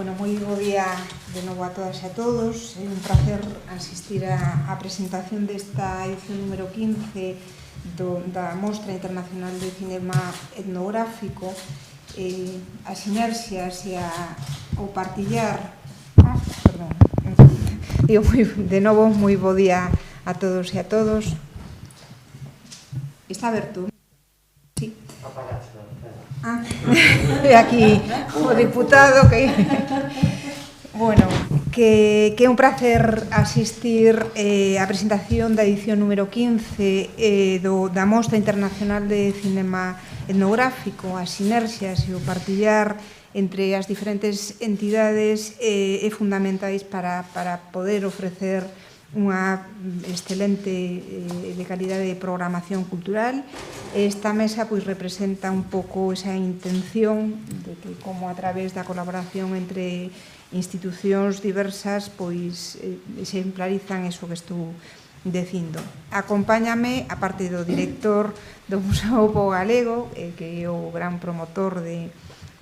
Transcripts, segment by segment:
Bueno, moi bo día de novo a todas e a todos. É un placer asistir á presentación desta edición número 15 da Mostra Internacional de Cinema Etnográfico, as sinerxias e o partillar. De novo, moi bo día a todos e a todos. Está aberto? Sí. E aquí o diputado que bueno, que é un placer asistir á presentación da edición número 15 da Mostra Internacional de Cinema Etnográfico, as sinerxias e o partillar entre as diferentes entidades é fundamentais para poder ofrecer unha excelente de calidade de programación cultural. Esta mesa pois representa un pouco esa intención de que como a través da colaboración entre institucións diversas pois exemplarizan eso que estou dicindo. Acompáñame, a parte do director do Museo Pobo Galego, que é o gran promotor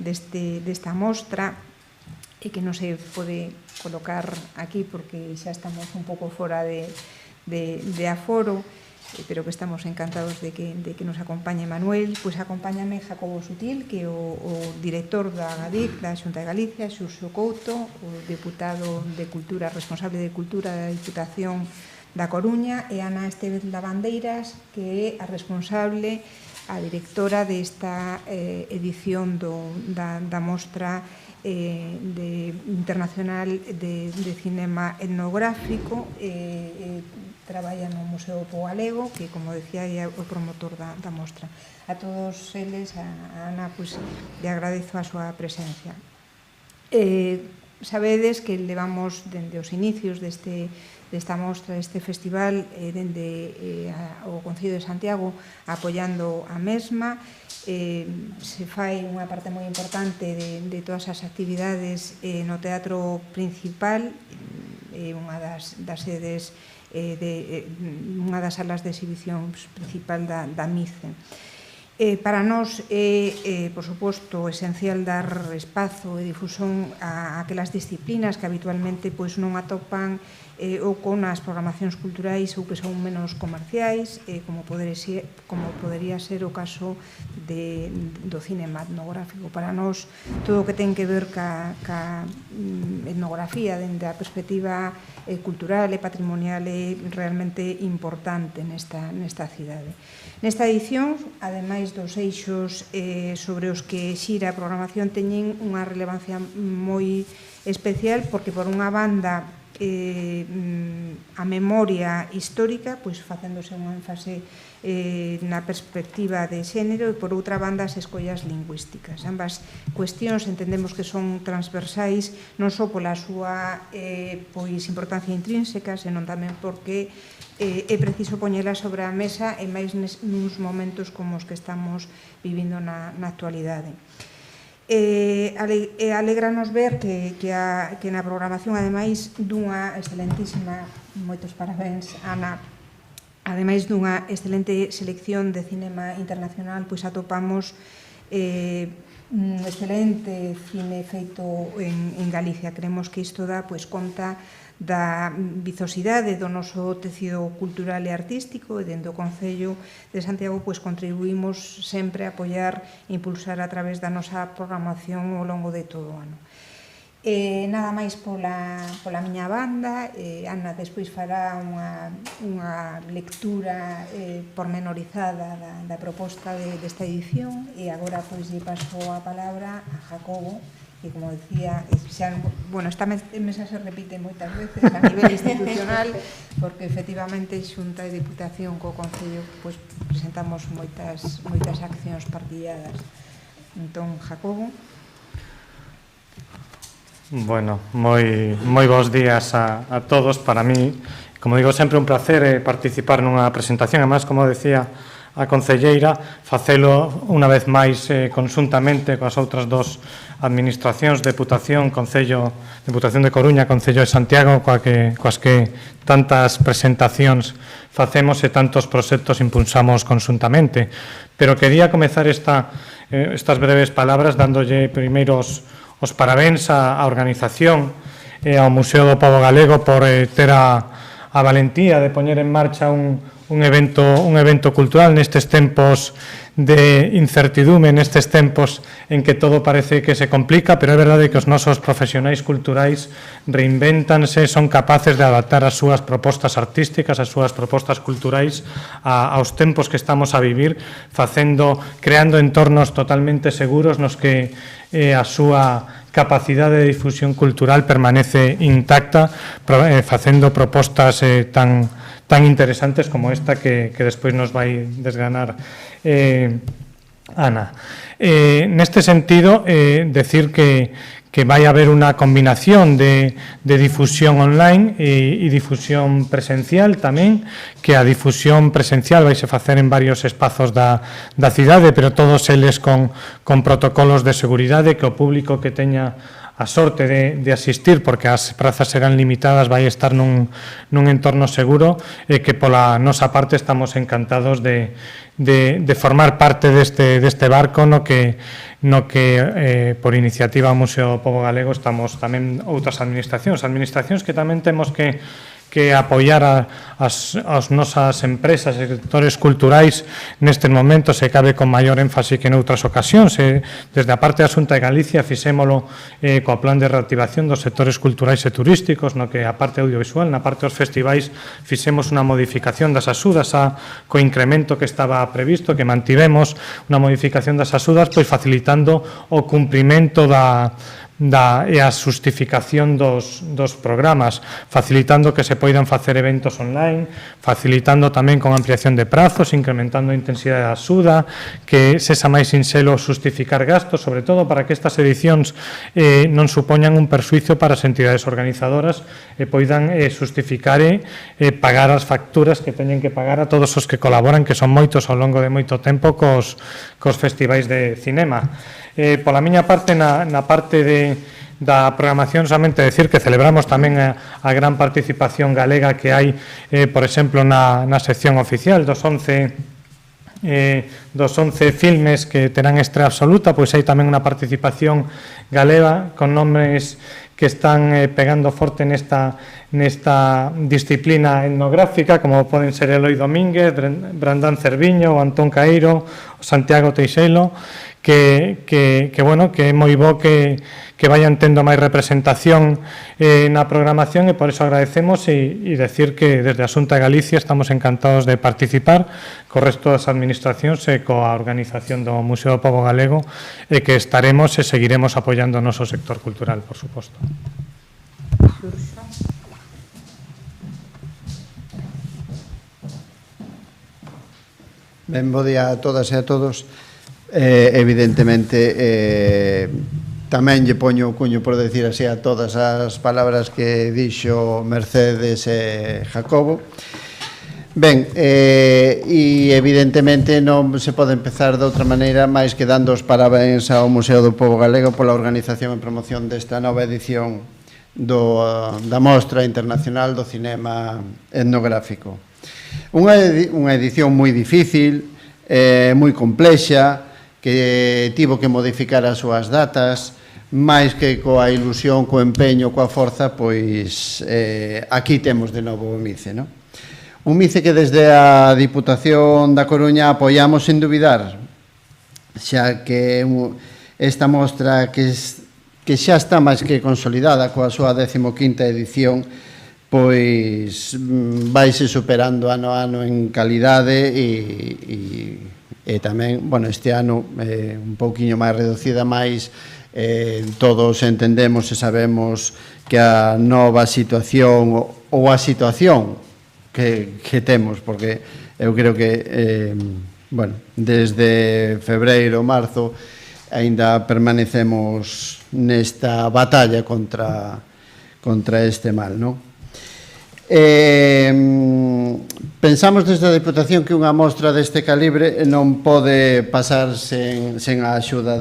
desta mostra, e que non se pode colocar aquí porque xa estamos un pouco fora de aforo, pero que estamos encantados de que nos acompañe Manuel. Pois acompáñame Jacobo Sutil, que é o director da GADIC, da Xunta de Galicia, Xurxo Couto, o deputado de Cultura, responsable de Cultura da Diputación da Coruña, e Ana Estevez Lavandeiras, que é a responsable, a directora desta edición da Mostra Internacional de Cinema Etnográfico. Traballa no Museo Pobo Galego, que, como decía, é o promotor da mostra. A todos eles, a Ana, pois, le agradezo a súa presencia. Sabedes que levamos dende os inicios desta mostra, deste festival, dende o Concello de Santiago apoiando a mesma. Se fai unha parte moi importante de todas as actividades no Teatro Principal, unha das sedes, unha das salas de exhibición principal da MICE. Para nós é, por suposto, esencial dar espazo e difusión a aquelas disciplinas que habitualmente non atopan ou con as programacións culturais ou que son menos comerciais, como podería ser o caso do cinema etnográfico. Para nós, todo o que ten que ver ca etnografía dende a perspectiva cultural e patrimonial é realmente importante nesta cidade. Nesta edición, ademais dos eixos sobre os que xira a programación, teñen unha relevancia moi especial porque, por unha banda, a memoria histórica, pois facéndose unha énfase na perspectiva de xénero, e por outra banda as escollas lingüísticas. Ambas cuestións entendemos que son transversais non só pola súa importancia intrínseca, senón tamén porque é preciso poñela sobre a mesa e máis nuns momentos como os que estamos vivindo na actualidade. Alégranos ver que na programación, ademais dunha excelentísima, moitos parabéns, Ana, ademais dunha excelente selección de cinema internacional, pois atopamos un excelente cine feito en Galicia. Creemos que isto dá conta da vizosidade do noso tecido cultural e artístico, e dende o Concello de Santiago contribuímos sempre a apoiar e impulsar a través da nosa programación ao longo de todo o ano. Nada máis pola miña banda. Ana despois fará unha lectura pormenorizada da proposta desta edición, e agora lle paso a palabra a Jacobo, que, como decía, esta mesa se repite moitas veces a nivel institucional, porque efectivamente Xunta e Diputación co Concello presentamos moitas accións partilladas. Entón, Jacobo. Bueno, moi bons días a todos. Para mí, como digo, sempre un placer participar nunha presentación. Además, como decía a concelleira, facelo unha vez máis conxuntamente coas outras dos administracións, Deputación de Coruña, Concello de Santiago, coas que tantas presentacións facemos e tantos proxectos impulsamos conxuntamente. Pero quería comezar estas breves palabras dándolle primeiro os os parabéns á organización e ao Museo do Pobo Galego por ter a valentía de poñer en marcha un evento cultural nestes tempos de incertidume, nestes tempos en que todo parece que se complica, pero é verdade que os nosos profesionais culturais reinvéntanse, son capaces de adaptar as súas propostas artísticas, as súas propostas culturais aos tempos que estamos a vivir, creando entornos totalmente seguros nos que a súa capacidade de difusión cultural permanece intacta, facendo propostas tan interesantes como esta que despois nos vai desgranar Ana. Neste sentido, decir que vai haber unha combinación de difusión online e difusión presencial tamén, que a difusión presencial vai se facer en varios espazos da cidade, pero todos eles con protocolos de seguridade, que o público que teña a sorte de asistir, porque as prazas serán limitadas, vai estar nun entorno seguro, e que pola nosa parte estamos encantados de formar parte deste barco no que por iniciativa do Museo do Pobo Galego estamos tamén outras administracións que tamén temos que apoiar as nosas empresas e sectores culturais nestes momentos, se cabe con maior énfase que noutras ocasións. Desde a parte da Xunta de Galicia fixémolo coa plan de reactivación dos sectores culturais e turísticos, no que a parte audiovisual, na parte dos festivais, fixemos unha modificación das axudas co incremento que estaba previsto, que mantivemos unha modificación das axudas, pois facilitando o cumprimento e a justificación dos programas, facilitando que se poidan facer eventos online, facilitando tamén con ampliación de prazos, incrementando a intensidade da axuda, que sexa máis sinxelo justificar gastos, sobre todo para que estas edicións non supoñan un persuizo para as entidades organizadoras e poidan justificar e pagar as facturas que teñen que pagar a todos os que colaboran, que son moitos ao longo de moito tempo cos festivais de cinema. Pola miña parte, na parte da programación, solamente decir que celebramos tamén a gran participación galega que hai, por exemplo, na sección oficial dos 11 filmes que terán estrea absoluta, pois hai tamén unha participación galega con nomes que están pegando forte nesta disciplina etnográfica, como poden ser Eloi Domínguez, Brandán Cerviño, o Antón Caeiro, o Santiago Teixeiro, que é moi bo que vayan tendo máis representación na programación, e por iso agradecemos e decir que desde a Xunta de Galicia estamos encantados de participar co resto das administracións e coa organización do Museo do Pobo Galego, e que estaremos e seguiremos apoiando o noso sector cultural, por suposto. Ben, bo día a todas e a todos. Evidentemente, tamén lle poño o cuño, por decir así, a todas as palabras que dixo Mercedes e Jacobo. Ben, e evidentemente non se pode empezar de outra maneira máis que dando os parabéns ao Museo do Pobo Galego pola organización e promoción desta nova edición da Mostra Internacional do Cinema Etnográfico. Unha edición moi difícil, moi complexa, que tivo que modificar as súas datas, máis que coa ilusión, co empeño, coa forza, pois aquí temos de novo o MICE, non? Un MICE que desde a Diputación da Coruña apoiamos sen dubidar, xa que esta mostra que xa está máis que consolidada coa súa 15ª edición, pois vaise superando ano a ano en calidade e tamén, bueno, este ano un pouquiño máis reducida, máis todos entendemos e sabemos que a nova situación ou a situación que temos, porque eu creo que, bueno, desde febreiro, marzo, aínda permanecemos nesta batalla contra este mal, non? Pensamos desde a Diputación que unha mostra deste calibre non pode pasar sen a axuda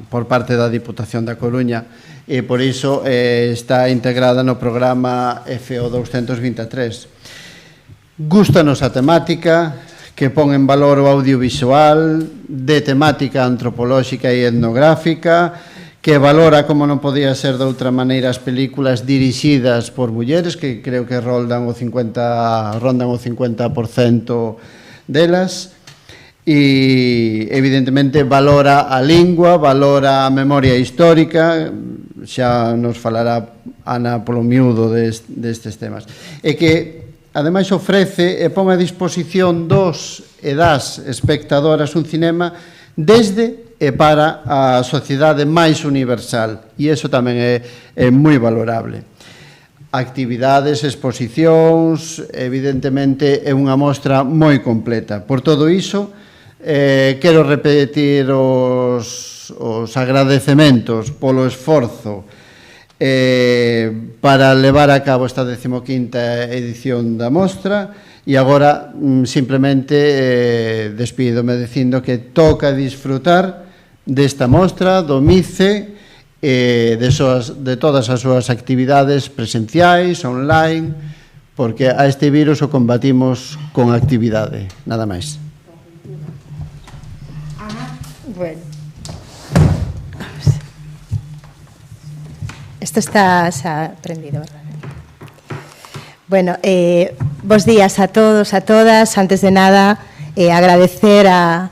por parte da Diputación da Coruña, e por iso está integrada no programa FO 223. Gústanos a temática, que pon en valor o audiovisual, de temática antropolóxica e etnográfica, que valora, como non podía ser de outra maneira, as películas dirixidas por mulleres, que creo que rondan o 50% delas, e evidentemente valora a lingua, valora a memoria histórica, xa nos falará Ana polo miúdo destes temas, e que ademais ofrece e pon a disposición dos e das espectadoras un cinema desde e para a sociedade máis universal, e iso tamén é moi valorable. Actividades, exposicións, evidentemente é unha mostra moi completa. Por todo iso, quero repetir os agradecementos polo esforzo para levar a cabo esta 15ª edición da mostra, e agora simplemente despídome dicindo que toca disfrutar desta mostra do MICE, de todas as súas actividades presenciais, online, porque a este virus o combatimos con actividade, nada máis. Bueno. Esto está xa prendido, verdad? Bueno, bos días a todos, a todas. Antes de nada, agradecer a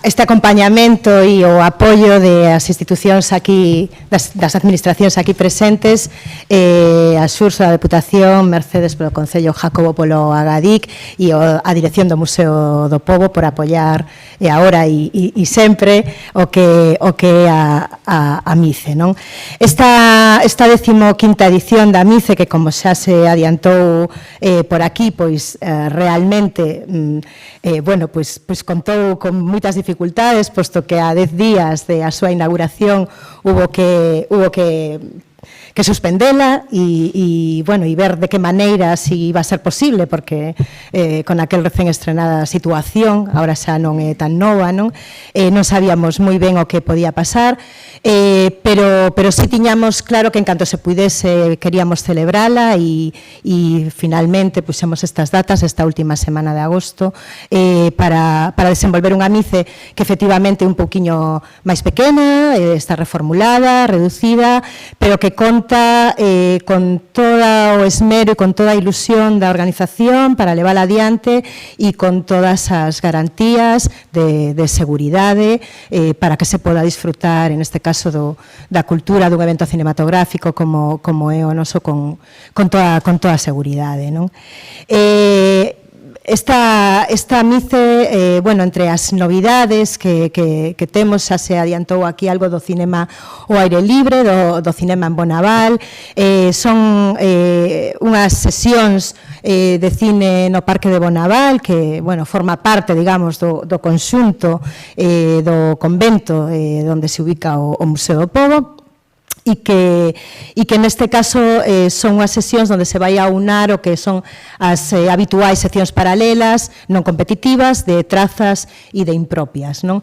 este acompañamento e o apoio das institucións aquí, das administracións aquí presentes, a Xurso da Deputación, Mercedes polo Concello, Jacobo polo Agadic e a Dirección do Museo do Pobo por apoiar agora e sempre o que é a MICE, non? Esta 15ª edición da MICE, que como xa se adiantou por aquí, pois realmente bueno, pois contou con moitas dificultades, posto que a 10 días da súa inauguración hubo que suspendela e ver de que maneira si iba a ser posible, porque con aquel recén estrenada situación, agora xa non é tan nova, non sabíamos moi ben o que podía pasar, pero si tiñamos claro que en canto se puidese queríamos celebrala e finalmente puxemos estas datas, esta última semana de agosto, para desenvolver unha MICE que efectivamente é un pouquiño máis pequena, está reformulada, reducida, pero que conta con todo o esmero e con toda a ilusión da organización para levar adiante e con todas as garantías de seguridade para que se poda disfrutar, en este caso, da cultura dun evento cinematográfico como é o noso con toda a seguridade, non? Esta MICE, entre as novidades que temos, xa se adiantou aquí algo do cinema ao aire libre, do cinema en Bonaval, son unhas sesións de cine no Parque de Bonaval, que forma parte, digamos, do conxunto do convento onde se ubica o Museo do Pobo, e que neste caso son unhas sesións onde se vai a unar o que son as habituais seccións paralelas, non competitivas, de trazas e de impropias, non?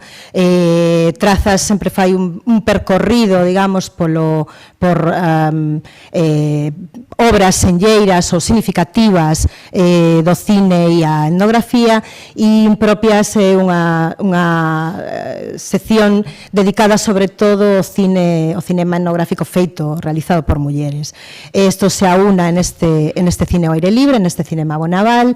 Trazas sempre fai un percorrido, digamos, por obras senlleiras ou significativas do cine e a etnografía, e impropias é unha sección dedicada sobre todo ao cinema etnográfico feito, realizado por mulleres. Isto se aúna en este cine ao aire libre, en este cinema Bonaval,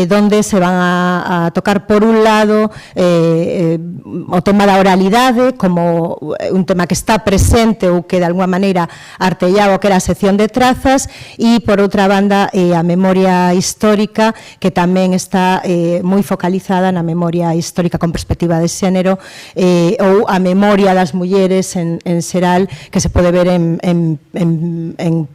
donde se van a tocar por un lado o tema da oralidade como un tema que está presente ou que de alguma maneira artellaba o que era a sección de trazas, e por outra banda a memoria histórica, que tamén está moi focalizada na memoria histórica con perspectiva de xénero, ou a memoria das mulleres en xeral, que se pode ver en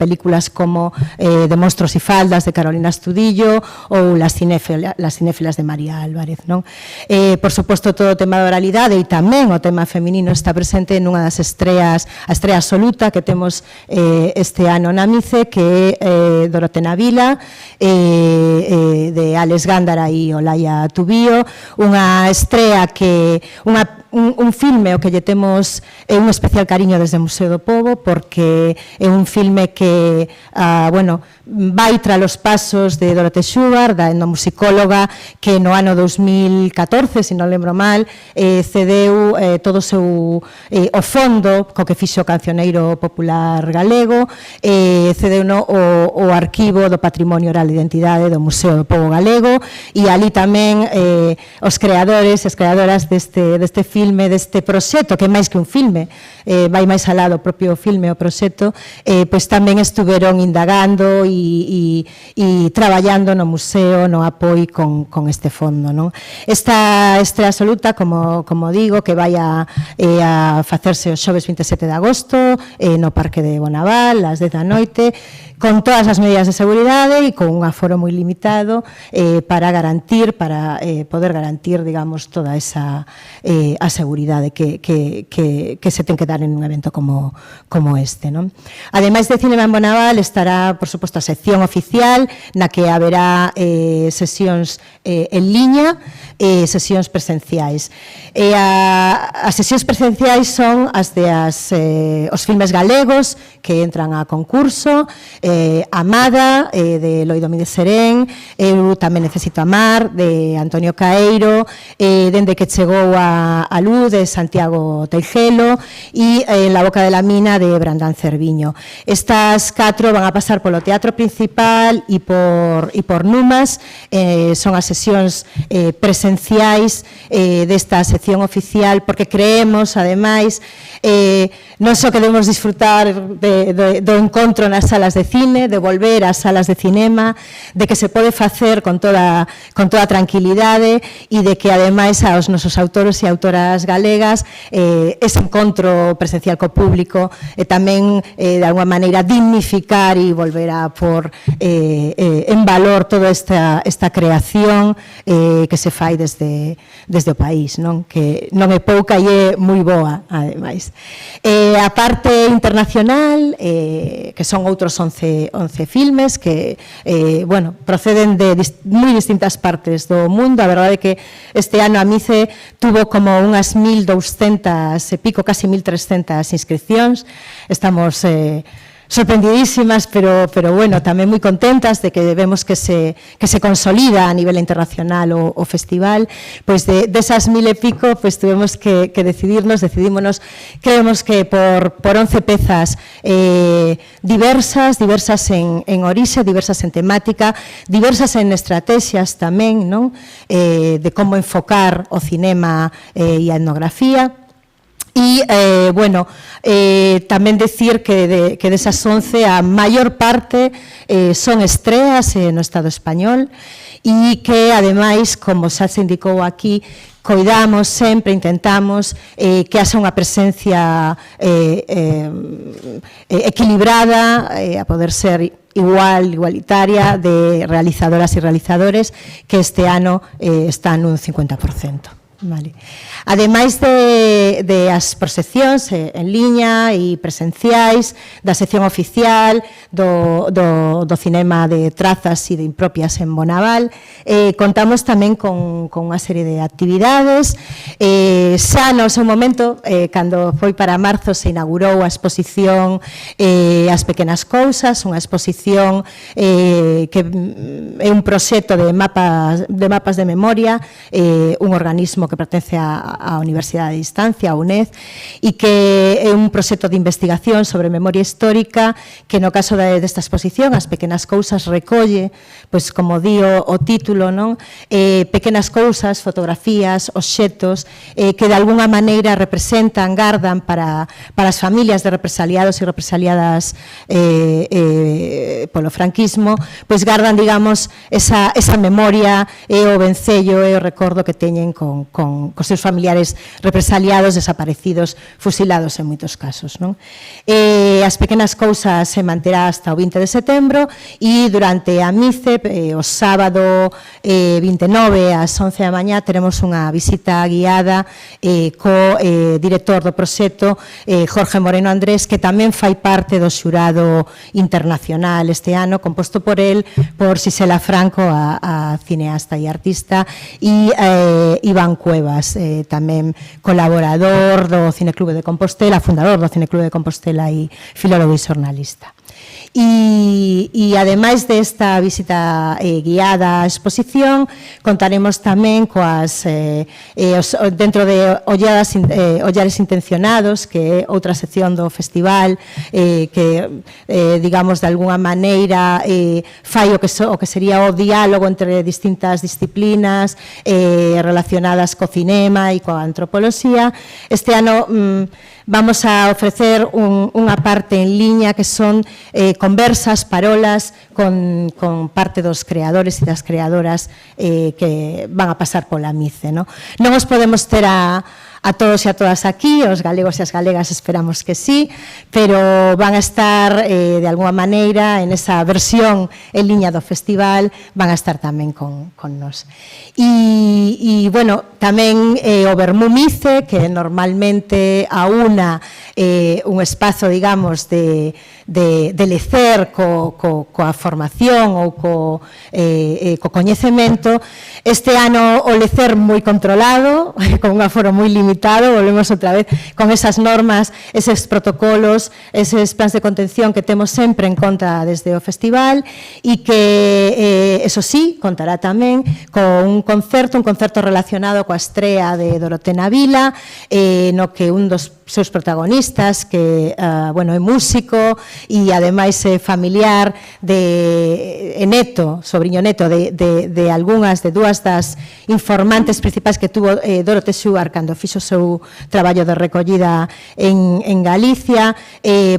películas como de Monstros y Faldas de Carolina Estudillo ou Las cinéfilas de María Álvarez, non? Por suposto, todo o tema da oralidade e tamén o tema feminino está presente nunha das estreas, a estrea absoluta que temos este ano na MICE, que é Dorotena Vila, de Alex Gándara e Olaya Tubío, unha estrea que un filme o que lle temos un especial cariño desde o Museo do Pobo, pobo, porque é un filme que, vai tras os pasos de Dorothy Schubart, da etnomusicóloga que no ano 2014, se non lembro mal, cedeu todo o seu o fondo co que fixo o cancioneiro popular galego, cedeu o arquivo do Patrimonio Oral de Identidade do Museo do Pobo Galego, e ali tamén os creadores e as creadoras deste filme, deste proxecto, que é máis que un filme, vai máis alá do propio filme o proxecto, pois tamén estuveron indagando e traballando no museo, no apoio con este fondo, non? Esta estrea absoluta, como digo, que vai a facerse o xoves 27 de agosto no Parque de Bonaval, ás 10 da noite, con todas as medidas de seguridade e con un aforo moi limitado para poder garantir, digamos, toda esa a seguridade que se ten que dar en un evento como este, non? Ademais de Cinema en Bonaval, estará, por suposto, a sección oficial na que haberá sesións en liña e sesións presenciais. As sesións presenciais son as de os filmes galegos que entran a concurso, Amada, de Eloi Domínguez Serén, Eu tamén necesito amar, de Antonio Caeiro, Dende que chegou a luz, de Santiago Teijelo, e La boca de la mina, de Brandán Cerviño. Estas 4 van a pasar polo Teatro Principal e por Numas, son as sesións presenciais desta sección oficial, porque creemos, ademais, non só que debemos disfrutar do encontro nas salas de cine, de volver ás salas de cinema, de que se pode facer con toda tranquilidade e de que, ademais, aos nosos autores e autoras galegas ese encontro presencial co público tamén, de alguma maneira, dignificar e volver a pôr en valor toda esta creación que se fai desde o país, non? Que non é pouca e é moi boa, ademais. A parte internacional, que son outros 11 filmes que proceden de moi distintas partes do mundo. A verdade é que este ano a MICE tuvo como unhas 1.200 e pico, casi 1.300 inscripcións. Estamos sorprendidísimas, pero tamén moi contentas de que vemos que se consolida a nivel internacional o festival. Pois desas 1.000 e pico, pois tuvemos que decidímonos, creemos que por 11 pezas diversas en orixe, diversas en temática, diversas en estrategias tamén, non? De como enfocar o cinema e a etnografía. E, tamén decir que desas 11 a maior parte son estreas no Estado español e que, ademais, como xa se indicou aquí, coidamos sempre, intentamos que haxa unha presencia equilibrada, a poder ser igualitaria, de realizadoras e realizadores, que este ano está nun 50%. Vale. Ademais de as proxeccións en liña e presenciais, da sección oficial do cinema de trazas e de impropias en Bonaval, contamos tamén con unha serie de actividades. Xa no seu momento, cando foi para marzo, se inaugurou a exposición As pequenas cousas, unha exposición que é un proxecto de mapas de memoria, un organismo que pertence á Universidade de Distancia, a UNED, e que é un proxecto de investigación sobre memoria histórica que, no caso desta exposición, As pequenas cousas, recolle, pois, como di o título, non? Pequenas cousas, fotografías, obxetos que de alguna maneira representan, gardan para as familias de represaliados e represaliadas polo franquismo, pois gardan, digamos, esa memoria e o vencello e o recordo que teñen con cos seus familiares represaliados, desaparecidos, fusilados en moitos casos, non? As pequenas cousas se manterá hasta o 20 de setembro e durante a MICE, o sábado 29 ás 11 da mañá, teremos unha visita guiada co director do proxecto, Jorge Moreno Andrés, que tamén fai parte do xurado internacional este ano, composto por Xisela Franco, a cineasta e artista, e Iván Cuervo, Cuevas, tamén colaborador do Cineclube de Compostela, fundador do Cineclube de Compostela e filólogo e xornalista. E ademais desta visita guiada á exposición, contaremos tamén coas dentro de Ollares Intencionados, que é outra sección do festival que, digamos, de alguna maneira fai o que sería o diálogo entre distintas disciplinas relacionadas co cinema e coa antropoloxía. Este ano vamos a ofrecer unha parte en liña que son conversas, parolas con parte dos creadores e das creadoras que van a pasar pola MICE. Non os podemos ter a todos e a todas aquí, os galegos e as galegas esperamos que sí, pero van a estar de alguma maneira en esa versión en liña do festival, van a estar tamén con nós. E bueno, tamén o Vermú Mice, que normalmente aúna un espazo, digamos, de lecer coa formación ou co coñecemento. Este ano o lecer moi controlado, con un aforo moi limitado, volvemos outra vez con esas normas, eses protocolos, eses plans de contención que temos sempre en conta desde o festival e que, eso sí, contará tamén con un concerto relacionado coa estrea de Dorotena Vila, no que un dos seus protagonistas, que bueno, é músico e ademais é familiar e neto, sobrinho neto de algunhas, de dúas das informantes principais que tuvo Dorote Xúar cando fixo o seu traballo de recollida en Galicia.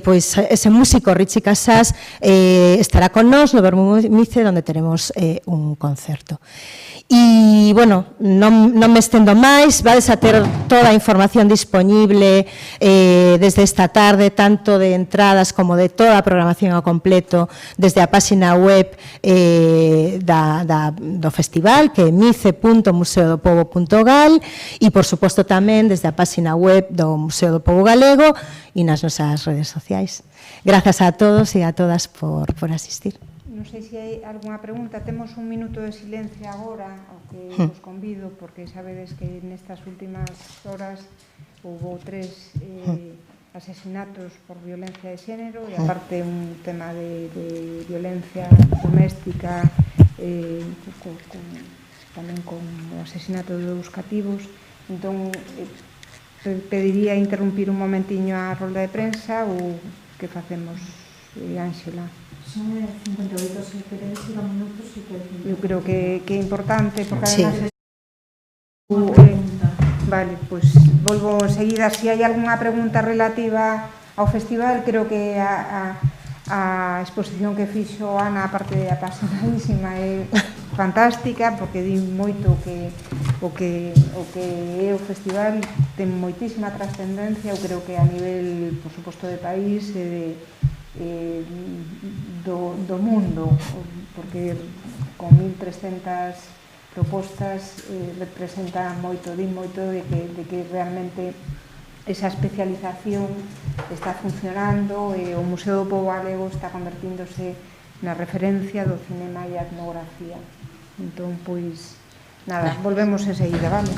Pois ese músico, Richie Casas, estará con nós no Vermú Mice, onde teremos un concerto. E, bueno, non me estendo máis, vades a ter toda a información disponible desde esta tarde, tanto de entradas como de toda a programación ao completo, desde a página web do festival, que é mice.museodopobo.gal, e, por suposto, tamén desde a página web do Museo do Pobo Galego e nas nosas redes sociais. Grazas a todos e a todas por asistir. Non sei se hai algunha pregunta. Temos un minuto de silencio agora, ao que vos convido, porque sabedes que nestas últimas horas houve 3 asesinatos por violencia de xénero e aparte un tema de violencia doméstica tamén con o asesinato de 2 cativos. Entón, pediría interrumpir un momentiño a rolda de prensa ou que facemos, Ángela? Son 58, se queréis ir a minutos, se queréis. Eu creo que é importante, porque además... Vale, pois volvo enseguida. Se hai algunha pregunta relativa ao festival, creo que a exposición que fixo Ana, aparte de apasionadísima, é fantástica, porque di moito o que é o festival, ten moitísima trascendencia. Eu creo que a nivel, por suposto, de país e do mundo, porque con 1300 propostas representa moito, din moito de que realmente esa especialización está funcionando e o Museo do Pobo Galego está convertíndose na referencia do cinema e a etnografía. Entón, pois, nada, volvemos enseguida, vale?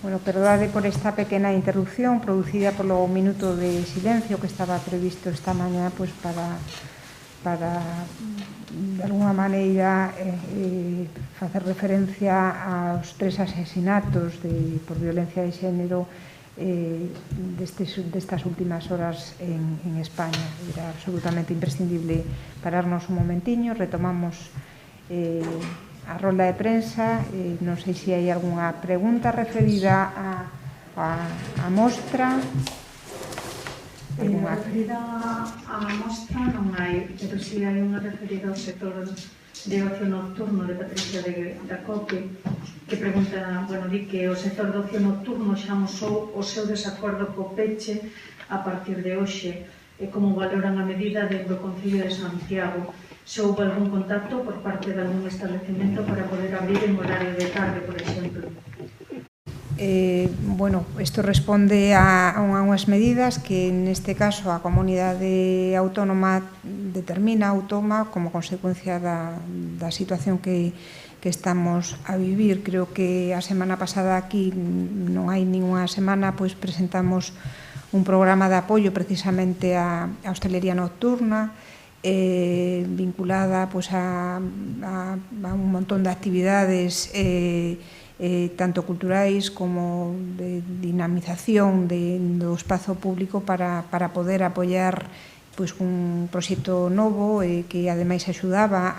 Bueno, perdade por esta pequena interrupción producida polo minuto de silencio que estaba previsto esta mañá pues, para de alguna maneira facer referencia aos 3 asesinatos por violencia de xénero destas últimas horas en España. Era absolutamente imprescindible pararnos un momentiño, retomamos a rolda de prensa, non sei se hai algunha pregunta referida á mostra. Referida á mostra non hai, pero si hai unha referida ao sector de ocio nocturno de Patricia da Coque, que pregunta, bueno, di que o sector de ocio nocturno xa amosou o seu desacordo co peche a partir de hoxe, e como valoran a medida dentro do Concello de Santiago. Se houve algún contacto por parte de algún establecemento para poder abrir en horario de tarde, por exemplo. Bueno, isto responde a unhas medidas que neste caso a comunidade autónoma determina ou toma como consecuencia da situación que estamos a vivir. Creo que a semana pasada aquí, non hai ninguna semana, pois presentamos un programa de apoio precisamente á hostelería nocturna, vinculada pues, a un montón de actividades tanto culturais como de dinamización do espazo público para poder apoiar pues, un proxecto novo que ademais axudaba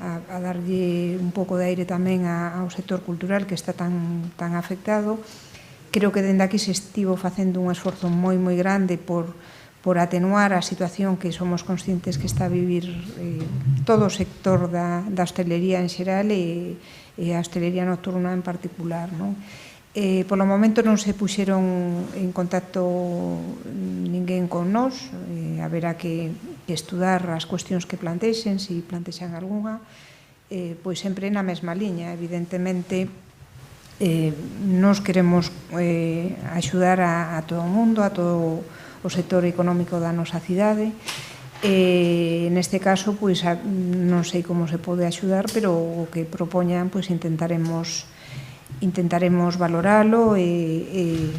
a darlle un pouco de aire tamén ao sector cultural que está tan afectado. Creo que dende aquí se estivo facendo un esforzo moi grande por atenuar a situación que somos conscientes que está a vivir todo o sector da hostelería en xeral e a hostelería nocturna en particular. Polo momento non se puxeron en contacto ninguén con nós, haberá que estudar as cuestións que plantexen, se plantexan algunha, pois sempre na mesma liña. Evidentemente, nos queremos axudar a todo o mundo, a todo o sector económico da nosa cidade. Neste caso, pois, non sei como se pode axudar, pero o que propoñan, pois, intentaremos valoralo e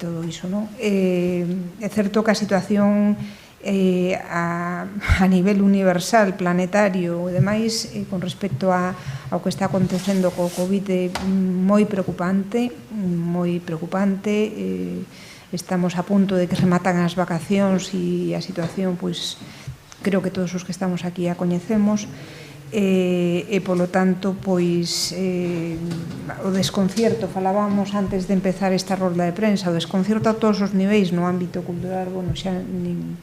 todo iso, non? É certo que a situación a nivel universal, planetario e demais, con respecto ao que está acontecendo co COVID é moi preocupante, estamos a punto de que rematan as vacacións e a situación, pois, creo que todos os que estamos aquí a coñecemos e, polo tanto, pois, o desconcierto, falábamos antes de empezar esta rolda de prensa, o desconcierto a todos os niveis no ámbito cultural, bueno, xa nin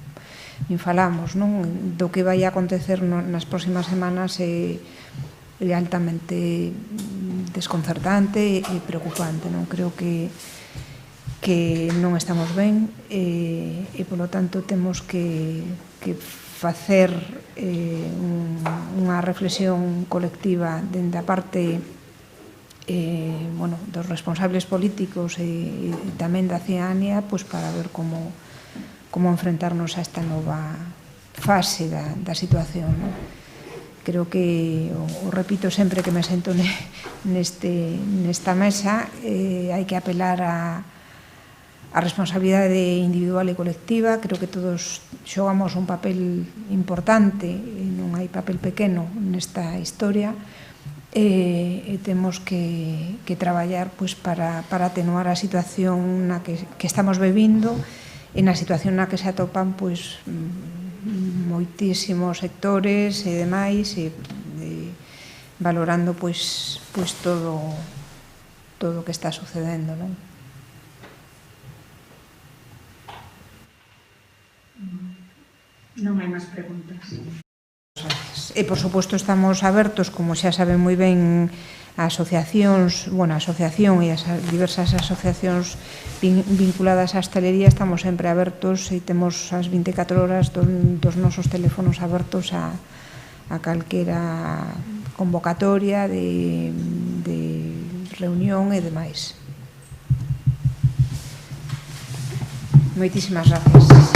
falamos, non? Do que vai a acontecer nas próximas semanas é altamente desconcertante e preocupante, non? Creo que non estamos ben e, polo tanto, temos que facer unha reflexión colectiva dende a parte dos responsables políticos e tamén da cidadanía para ver como enfrentarnos a esta nova fase da situación. Creo que, o repito sempre que me sento nesta mesa, hai que apelar a responsabilidade individual e colectiva. Creo que todos xogamos un papel importante, non hai papel pequeno nesta historia, e temos que traballar para atenuar a situación na que estamos vivindo e na situación na que se atopan moitísimos sectores e demais, valorando todo o que está sucedendo, non? Non hai máis preguntas. E, por suposto, estamos abertos, como xa saben moi ben, a asociacións, a asociación e as diversas asociacións vinculadas á hostelería, estamos sempre abertos e temos as 24 horas dos nosos teléfonos abertos a calquera convocatoria de reunión e demais. Moitísimas gracias.